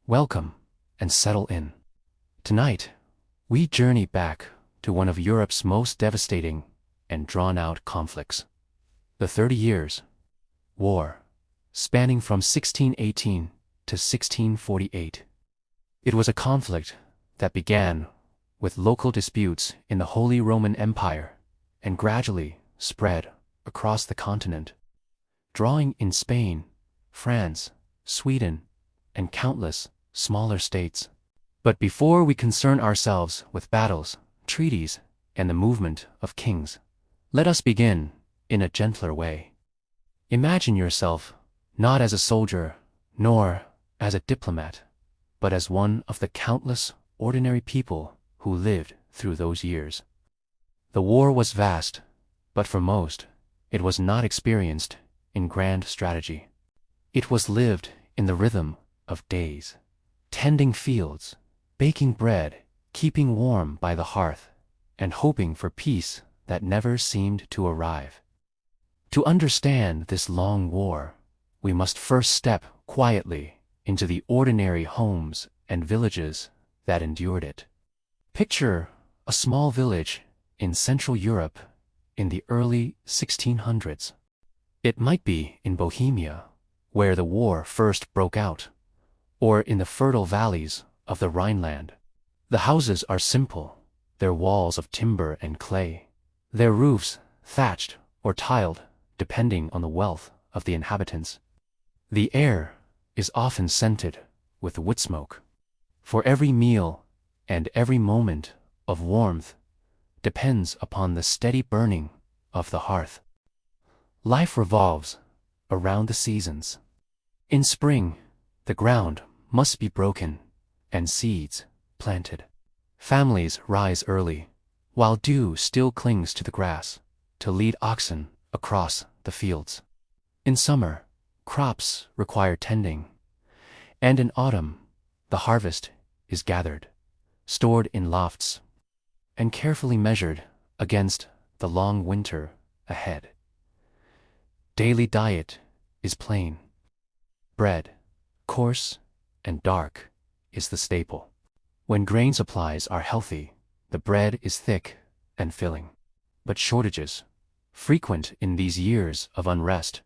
Welcome and settle in. Tonight, we journey back to one of Europe's most devastating and drawn-out conflicts. The 30 Years' War, spanning from 1618 to 1648. It was a conflict that began with local disputes in the Holy Roman Empire and gradually spread across the continent, drawing in Spain, France, Sweden, and countless smaller states. But before we concern ourselves with battles, treaties, and the movement of kings, let us begin in a gentler way. Imagine yourself not as a soldier, nor as a diplomat, but as one of the countless ordinary people who lived through those years. The war was vast, but for most, it was not experienced in grand strategy. It was lived in the rhythm of days, tending fields, baking bread, keeping warm by the hearth, and hoping for peace that never seemed to arrive. To understand this long war, we must first step quietly into the ordinary homes and villages that endured it. Picture a small village in Central Europe in the early 1600s. It might be in Bohemia, where the war first broke out, or in the fertile valleys of the Rhineland. The houses are simple, their walls of timber and clay, their roofs thatched or tiled depending on the wealth of the inhabitants. The air is often scented with wood smoke, for every meal and every moment of warmth depends upon the steady burning of the hearth. Life revolves around the seasons. In spring, the ground must be broken and seeds planted. Families rise early, while dew still clings to the grass, to lead oxen across the fields. In summer, crops require tending, and in autumn, the harvest is gathered, stored in lofts, and carefully measured against the long winter ahead. Daily diet is plain. Bread, coarse and dark, is the staple. When grain supplies are healthy, the bread is thick and filling. But shortages, frequent in these years of unrest,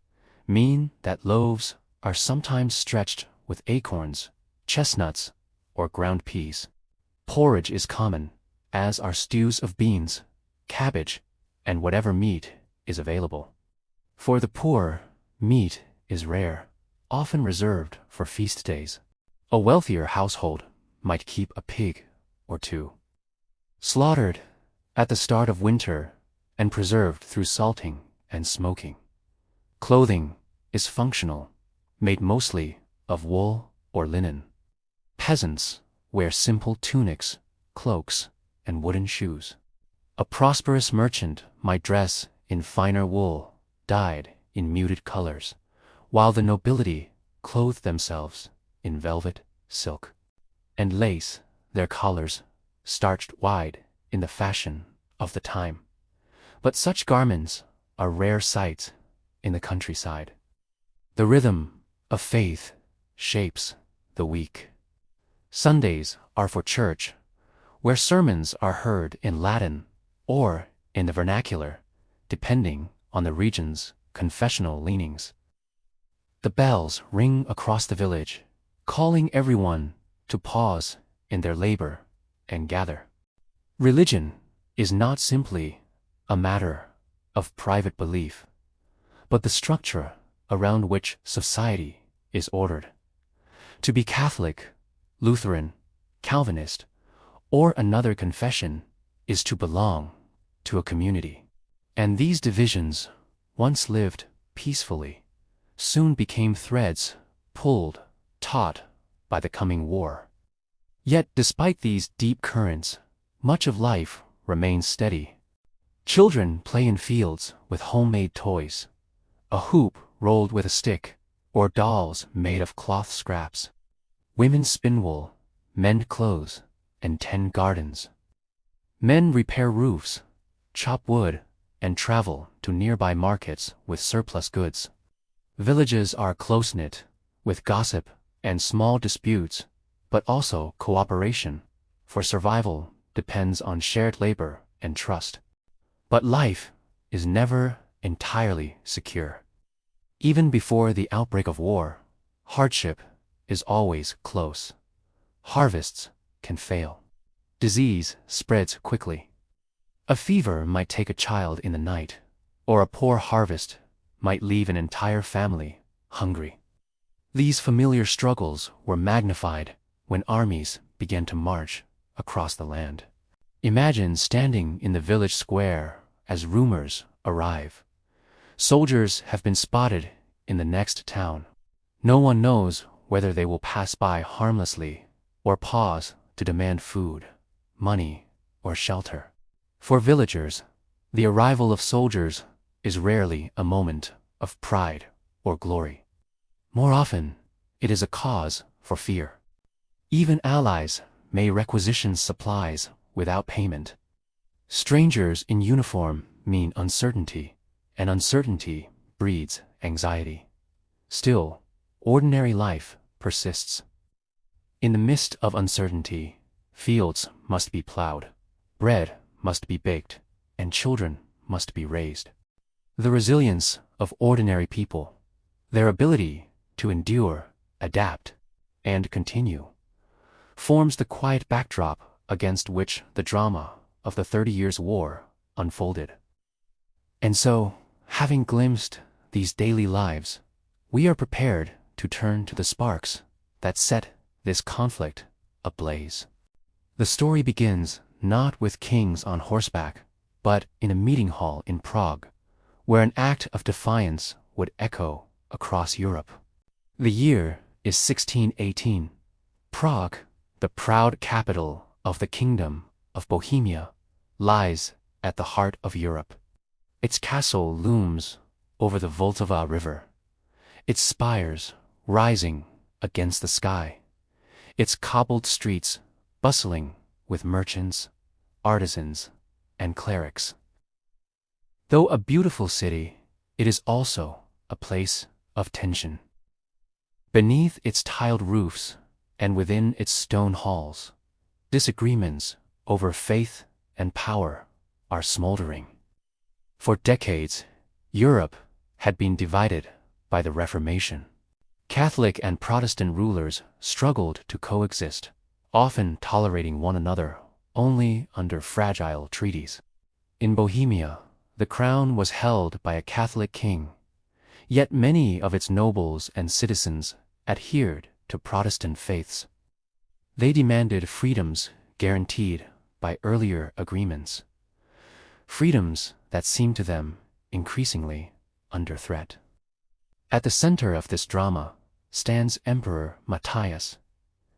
mean that loaves are sometimes stretched with acorns, chestnuts, or ground peas. Porridge is common, as are stews of beans, cabbage, and whatever meat is available. For the poor, meat is rare, often reserved for feast days. A wealthier household might keep a pig or two, slaughtered at the start of winter and preserved through salting and smoking. Clothing is functional, made mostly of wool or linen. Peasants wear simple tunics, cloaks, and wooden shoes. A prosperous merchant might dress in finer wool, dyed in muted colors, while the nobility clothe themselves in velvet, silk, and lace, their collars starched wide in the fashion of the time. But such garments are rare sights in the countryside. The rhythm of faith shapes the week. Sundays are for church, where sermons are heard in Latin or in the vernacular, depending on the region's confessional leanings. The bells ring across the village, calling everyone to pause in their labor and gather. Religion is not simply a matter of private belief, but the structure around which society is ordered. To be Catholic, Lutheran, Calvinist, or another confession is to belong to a community. And these divisions, once lived peacefully, soon became threads pulled taut by the coming war. Yet despite these deep currents, much of life remains steady. Children play in fields with homemade toys, a hoop rolled with a stick, or dolls made of cloth scraps. Women spin wool, mend clothes, and tend gardens. Men repair roofs, chop wood, and travel to nearby markets with surplus goods. Villages are close-knit, with gossip and small disputes but also cooperation, for survival depends on shared labor and trust. But life is never entirely secure. Even before the outbreak of war, hardship is always close. Harvests can fail. Disease spreads quickly. A fever might take a child in the night, or a poor harvest might leave an entire family hungry. These familiar struggles were magnified when armies began to march across the land. Imagine standing in the village square as rumors arrive. Soldiers have been spotted in the next town. No one knows whether they will pass by harmlessly or pause to demand food, money, or shelter. For villagers, the arrival of soldiers is rarely a moment of pride or glory. More often, it is a cause for fear. Even allies may requisition supplies without payment. Strangers in uniform mean uncertainty, and uncertainty breeds anxiety. Still, ordinary life persists. In the midst of uncertainty, fields must be plowed, bread must be baked, and children must be raised. The resilience of ordinary people, their ability to endure, adapt, and continue, forms the quiet backdrop against which the drama of the 30 Years' War unfolded. And so, having glimpsed these daily lives, we are prepared to turn to the sparks that set this conflict ablaze. The story begins not with kings on horseback, but in a meeting hall in Prague, where an act of defiance would echo across Europe. The year is 1618. Prague, the proud capital of the Kingdom of Bohemia, lies at the heart of Europe. Its castle looms over the Vltava River, its spires rising against the sky, its cobbled streets bustling with merchants, artisans, and clerics. Though a beautiful city, it is also a place of tension. Beneath its tiled roofs and within its stone halls, disagreements over faith and power are smoldering. For decades, Europe had been divided by the Reformation. Catholic and Protestant rulers struggled to coexist, often tolerating one another only under fragile treaties. In Bohemia, the crown was held by a Catholic king, yet many of its nobles and citizens adhered to Protestant faiths. They demanded freedoms guaranteed by earlier agreements, freedoms that seemed to them increasingly under threat. At the center of this drama stands Emperor Matthias,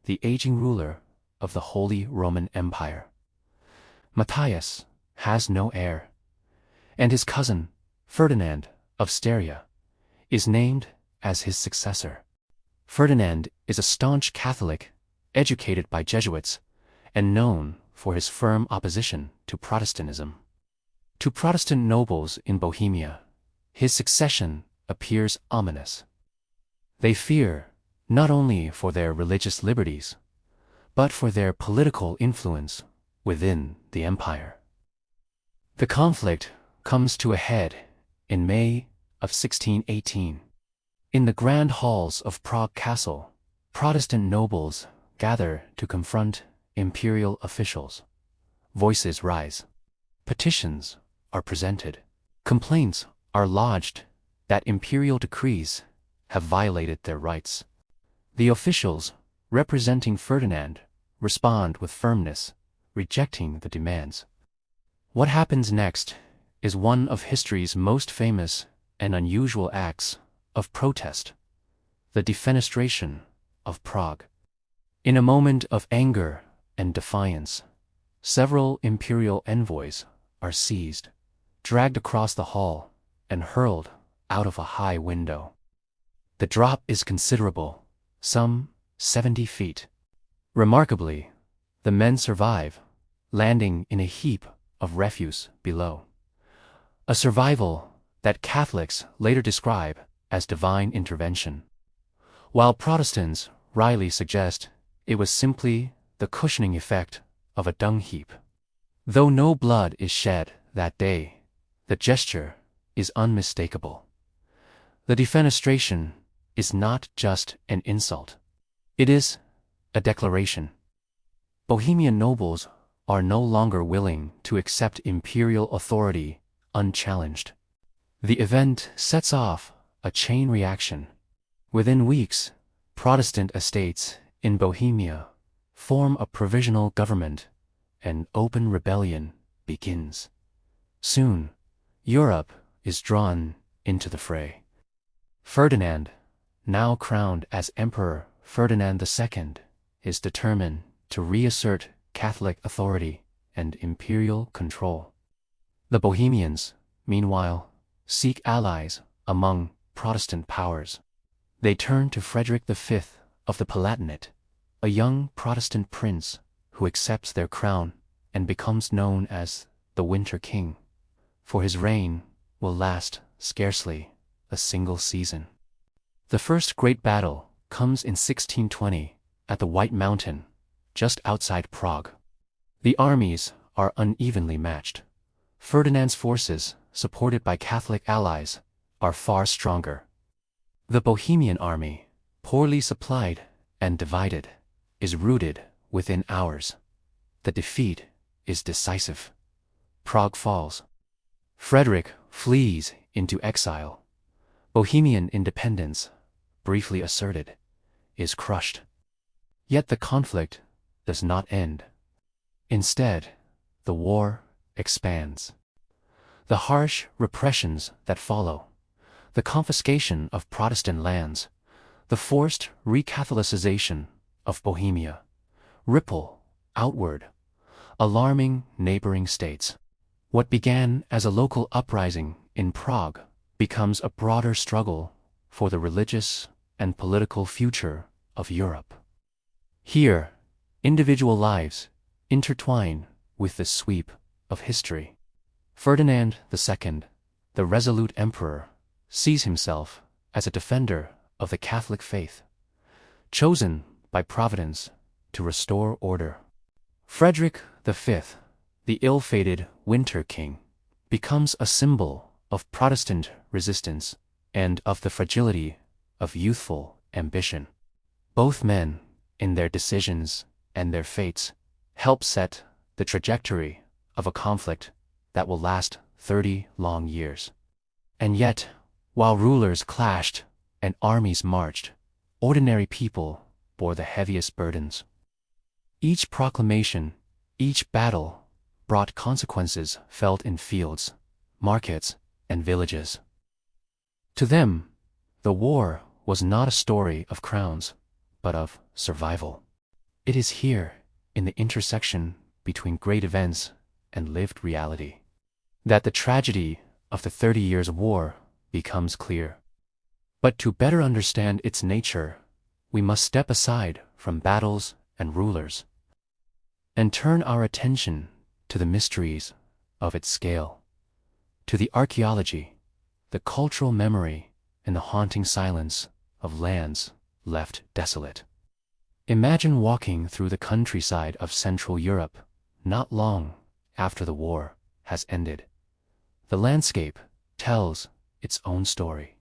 the aging ruler of the Holy Roman Empire. Matthias has no heir, and his cousin, Ferdinand of Styria, is named as his successor. Ferdinand is a staunch Catholic, educated by Jesuits, and known for his firm opposition to Protestantism. To Protestant nobles in Bohemia, his succession appears ominous. They fear not only for their religious liberties, but for their political influence within the empire. The conflict comes to a head in May of 1618. In the grand halls of Prague Castle, Protestant nobles gather to confront imperial officials. Voices rise. Petitions are presented. Complaints are lodged that imperial decrees have violated their rights. The officials, representing Ferdinand, respond with firmness, rejecting the demands. What happens next is one of history's most famous and unusual acts of protest: the defenestration of Prague. In a moment of anger and defiance, several imperial envoys are seized, dragged across the hall, and hurled out of a high window. The drop is considerable, some 70 feet. Remarkably, the men survive, landing in a heap of refuse below. A survival that Catholics later describe as divine intervention, while Protestants wryly suggest It was simply the cushioning effect of a dung heap. Though no blood is shed that day, the gesture is unmistakable. The defenestration is not just an insult. It is a declaration. Bohemian nobles are no longer willing to accept imperial authority unchallenged. The event sets off a chain reaction. Within weeks, Protestant estates in Bohemia form a provisional government, and open rebellion begins. Soon, Europe is drawn into the fray. Ferdinand, now crowned as Emperor Ferdinand II, is determined to reassert Catholic authority and imperial control. The Bohemians, meanwhile, seek allies among Protestant powers. They turn to Frederick V of the Palatinate, a young Protestant prince who accepts their crown and becomes known as the Winter King, for his reign will last scarcely a single season. The first great battle comes in 1620 at the White Mountain, just outside Prague. The armies are unevenly matched. Ferdinand's forces, supported by Catholic allies, are far stronger. The Bohemian army, poorly supplied and divided, is routed within hours. The defeat is decisive. Prague falls. Frederick flees into exile. Bohemian independence, briefly asserted, is crushed. Yet the conflict does not end. Instead, the war expands. The harsh repressions that follow, the confiscation of Protestant lands, the forced recatholicization of Bohemia, ripple outward, alarming neighboring states. What began as a local uprising in Prague becomes a broader struggle for the religious and political future of Europe. Here, individual lives intertwine with the sweep of history. Ferdinand II, the resolute emperor, sees himself as a defender of the Catholic faith, chosen by Providence to restore order. Frederick V, the ill-fated Winter King, becomes a symbol of Protestant resistance and of the fragility of youthful ambition. Both men, in their decisions and their fates, help set the trajectory of a conflict that will last 30 long years. And yet, while rulers clashed and armies marched, ordinary people bore the heaviest burdens. Each proclamation, each battle, brought consequences felt in fields, markets, and villages. To them, the war was not a story of crowns, but of survival. It is here, in the intersection between great events and lived reality, that the tragedy of the 30 Years' War becomes clear. But to better understand its nature, we must step aside from battles and rulers and turn our attention to the mysteries of its scale, to the archaeology, the cultural memory, and the haunting silence of lands left desolate. Imagine walking through the countryside of Central Europe not long after the war has ended. The landscape tells its own story.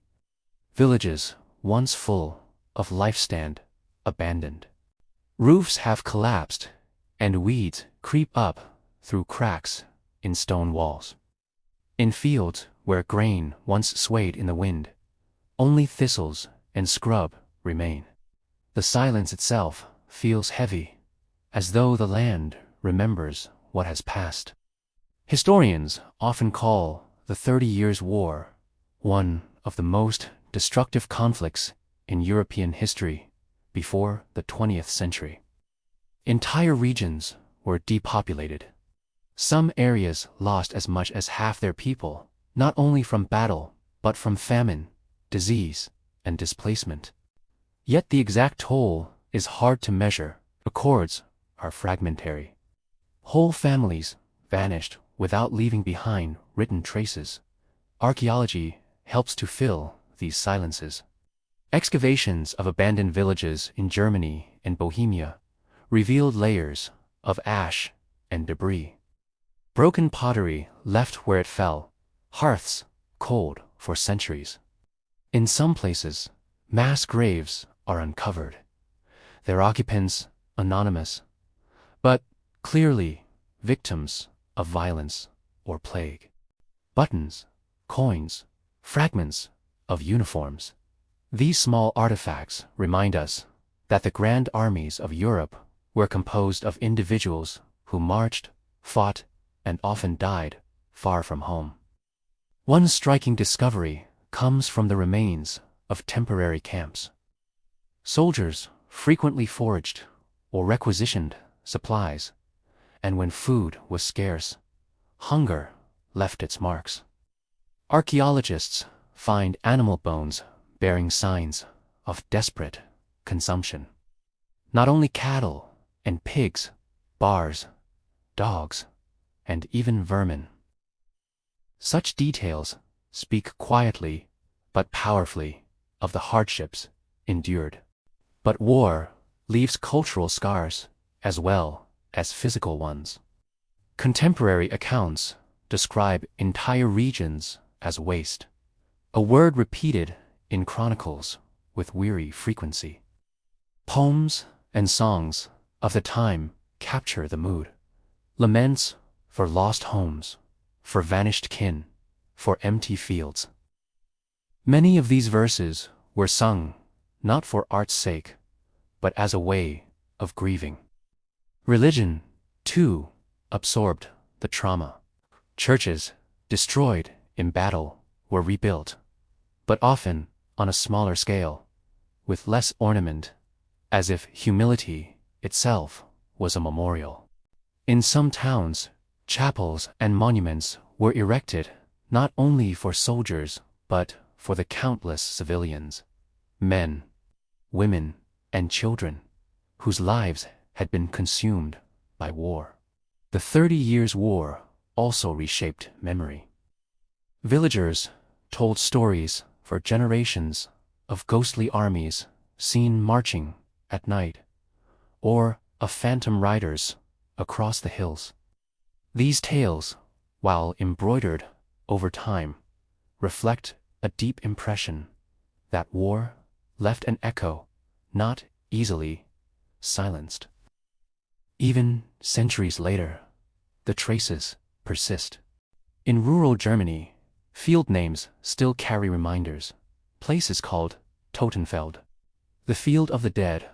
Villages once full of life stand abandoned. Roofs have collapsed, and weeds creep up through cracks in stone walls. In fields where grain once swayed in the wind, only thistles and scrub remain. The silence itself feels heavy, as though the land remembers what has passed. Historians often call the 30 Years' War one of the most destructive conflicts in European history before the 20th century. Entire regions were depopulated. Some areas lost as much as half their people, not only from battle, but from famine, disease, and displacement. Yet the exact toll is hard to measure. Records are fragmentary. Whole families vanished without leaving behind written traces. Archaeology helps to fill these silences. Excavations of abandoned villages in Germany and Bohemia revealed layers of ash and debris. Broken pottery left where it fell, hearths cold for centuries. In some places, mass graves are uncovered, their occupants anonymous, but clearly victims of violence or plague. Buttons, coins, fragments of uniforms. These small artifacts remind us that the grand armies of Europe were composed of individuals who marched, fought, and often died far from home. One striking discovery comes from the remains of temporary camps. Soldiers frequently foraged or requisitioned supplies, and when food was scarce, hunger left its marks. Archaeologists find animal bones bearing signs of desperate consumption. Not only cattle and pigs, bars, dogs, and even vermin. Such details speak quietly but powerfully of the hardships endured. But war leaves cultural scars as well as physical ones. Contemporary accounts describe entire regions as waste, a word repeated in chronicles with weary frequency. Poems and songs of the time capture the mood. Laments for lost homes, for vanished kin, for empty fields. Many of these verses were sung not for art's sake, but as a way of grieving. Religion, too, absorbed the trauma. Churches, destroyed in battle, were rebuilt, but often on a smaller scale, with less ornament, as if humility itself was a memorial. In some towns, chapels and monuments were erected not only for soldiers but for the countless civilians, men, women, and children, whose lives had been consumed by war. The 30 Years' War also reshaped memory. Villagers told stories for generations of ghostly armies seen marching at night, or of phantom riders across the hills. These tales, while embroidered over time, reflect a deep impression that war left an echo not easily silenced. Even centuries later, the traces persist. In rural Germany, field names still carry reminders. Places called Totenfeld, the field of the dead,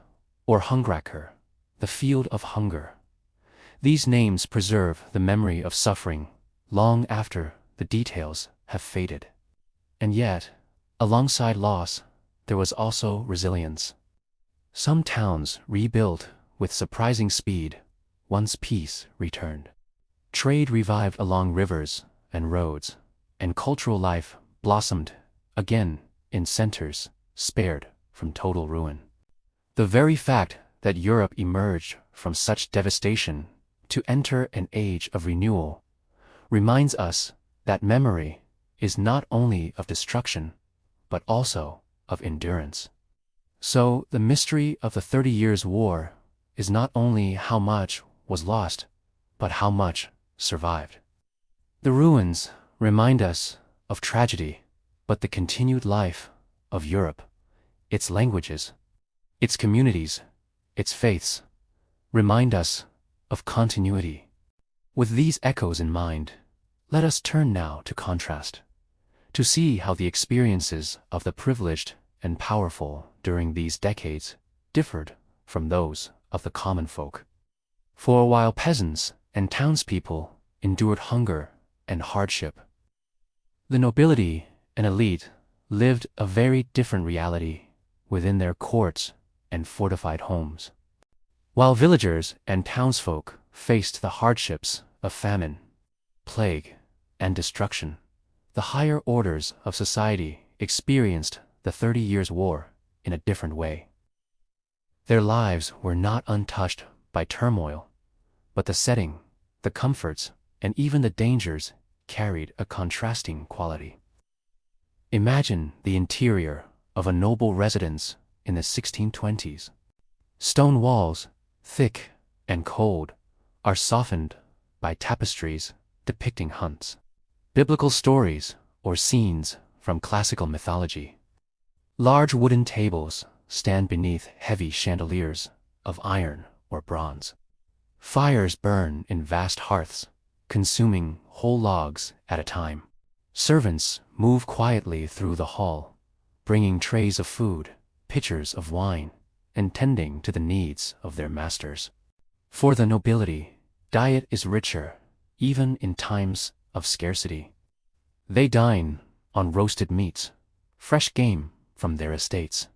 or Hungracker, the field of hunger. These names preserve the memory of suffering long after the details have faded. And yet, alongside loss, there was also resilience. Some towns rebuilt with surprising speed once peace returned. Trade revived along rivers and roads, and cultural life blossomed again in centers spared from total ruin. The very fact that Europe emerged from such devastation to enter an age of renewal reminds us that memory is not only of destruction, but also of endurance. So the mystery of the 30 Years' War is not only how much was lost, but how much survived. The ruins remind us of tragedy, but the continued life of Europe, its languages, its communities, its faiths, remind us of continuity. With these echoes in mind, let us turn now to contrast, to see how the experiences of the privileged and powerful during these decades differed from those of the common folk. For while peasants and townspeople endured hunger and hardship, the nobility and elite lived a very different reality within their courts and fortified homes. While villagers and townsfolk faced the hardships of famine, plague, and destruction, the higher orders of society experienced the 30 Years' War in a different way. Their lives were not untouched by turmoil, but the setting, the comforts, and even the dangers carried a contrasting quality. Imagine the interior of a noble residence in the 1620s. Stone walls, thick and cold, are softened by tapestries depicting hunts, biblical stories, or scenes from classical mythology. Large wooden tables stand beneath heavy chandeliers of iron or bronze. Fires burn in vast hearths, consuming whole logs at a time. Servants move quietly through the hall, bringing trays of food, pitchers of wine, and tending to the needs of their masters. For the nobility, diet is richer, even in times of scarcity. They dine on roasted meats, fresh game from their estates,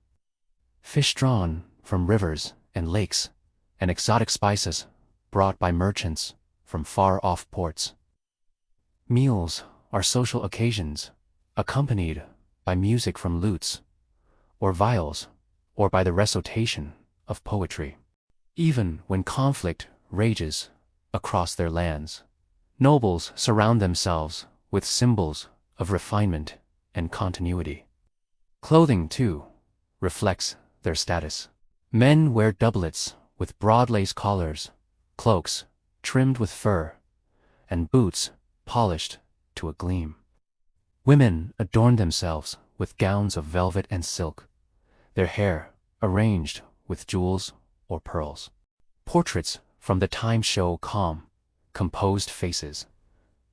fish drawn from rivers and lakes, and exotic spices brought by merchants from far-off ports. Meals are social occasions, accompanied by music from lutes or viols, or by the recitation of poetry. Even when conflict rages across their lands, nobles surround themselves with symbols of refinement and continuity. Clothing, too, reflects their status. Men wear doublets with broad lace collars, cloaks trimmed with fur, and boots polished to a gleam. Women adorn themselves with gowns of velvet and silk, their hair arranged with jewels or pearls. Portraits from the time show calm, composed faces,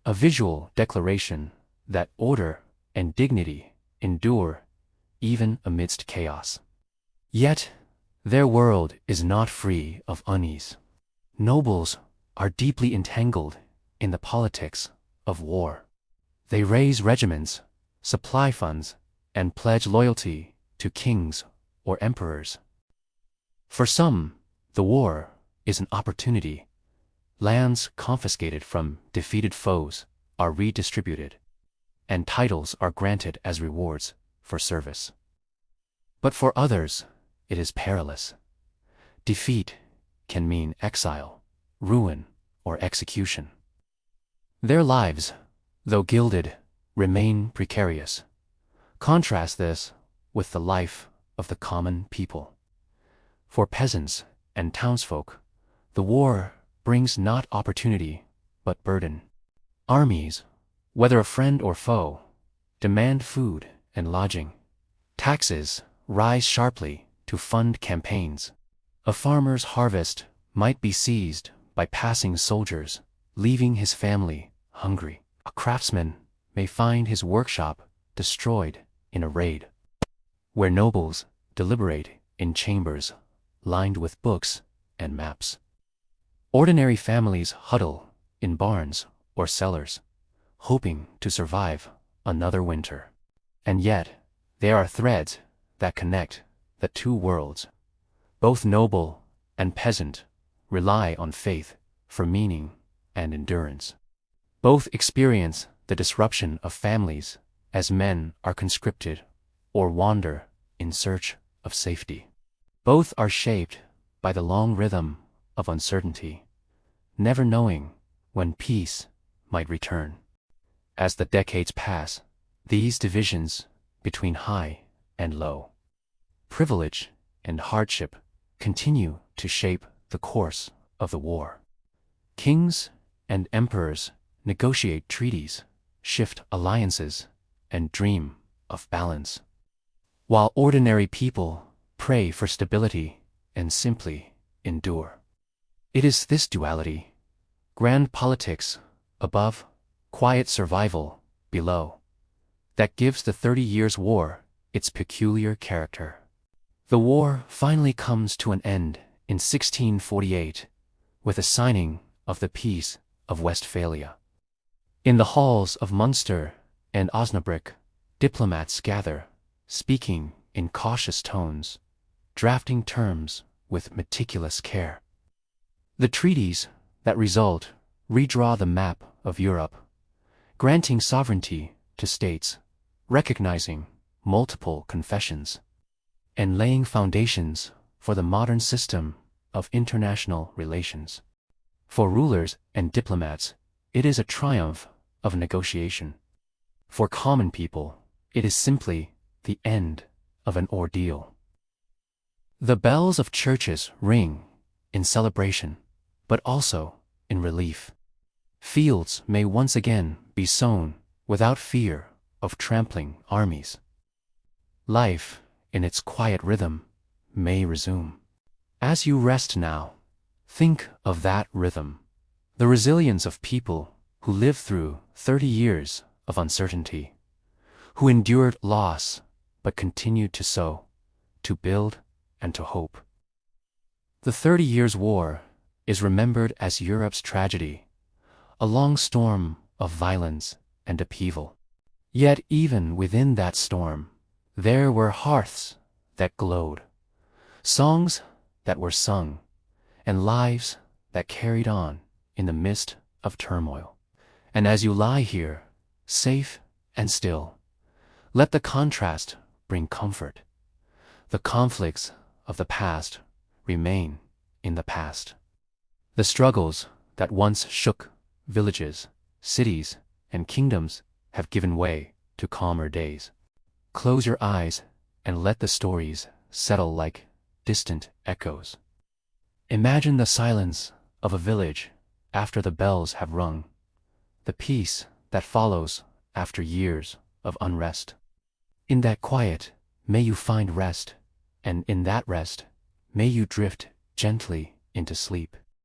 a visual declaration that order and dignity endure even amidst chaos. Yet, their world is not free of unease. Nobles are deeply entangled in the politics of war. They raise regiments, supply funds, and pledge loyalty to kings or emperors. For some, the war is an opportunity. Lands confiscated from defeated foes are redistributed, and titles are granted as rewards for service. But for others, it is perilous. Defeat can mean exile, ruin, or execution. Their lives, though gilded, remain precarious. Contrast this with the life of the common people. For peasants and townsfolk, the war brings not opportunity, but burden. Armies, whether a friend or foe, demand food and lodging. Taxes rise sharply to fund campaigns. A farmer's harvest might be seized by passing soldiers, leaving his family hungry. A craftsman may find his workshop destroyed in a raid. Where nobles deliberate in chambers lined with books and maps, ordinary families huddle in barns or cellars, hoping to survive another winter. And yet, there are threads that connect the two worlds. Both noble and peasant rely on faith for meaning and endurance. Both experience the disruption of families as men are conscripted or wander in search of safety. Both are shaped by the long rhythm of uncertainty, never knowing when peace might return. As the decades pass, these divisions between high and low, privilege and hardship continue to shape the course of the war. Kings and emperors negotiate treaties, shift alliances, and dream of balance, while ordinary people pray for stability and simply endure. It is this duality, grand politics above, quiet survival below, that gives the 30 Years' War its peculiar character. The war finally comes to an end in 1648 with the signing of the Peace of Westphalia. In the halls of Munster and Osnabrück, diplomats gather, speaking in cautious tones, drafting terms with meticulous care. The treaties that result redraw the map of Europe, granting sovereignty to states, recognizing multiple confessions, and laying foundations for the modern system of international relations. For rulers and diplomats, it is a triumph of negotiation. For common people, it is simply the end of an ordeal. The bells of churches ring in celebration, but also in relief. Fields may once again be sown without fear of trampling armies. Life, in its quiet rhythm, may resume. As you rest now, think of that rhythm, the resilience of people who lived through 30 years of uncertainty, who endured loss but continued to sow, to build, and to hope. The 30 Years' War is remembered as Europe's tragedy, a long storm of violence and upheaval. Yet even within that storm, there were hearths that glowed, songs that were sung, and lives that carried on in the midst of turmoil. And as you lie here, safe and still, let the contrast bring comfort. The conflicts of the past remain in the past. The struggles that once shook villages, cities, and kingdoms have given way to calmer days. Close your eyes and let the stories settle like distant echoes. Imagine the silence of a village after the bells have rung, the peace that follows after years of unrest. In that quiet, may you find rest, and in that rest, may you drift gently into sleep.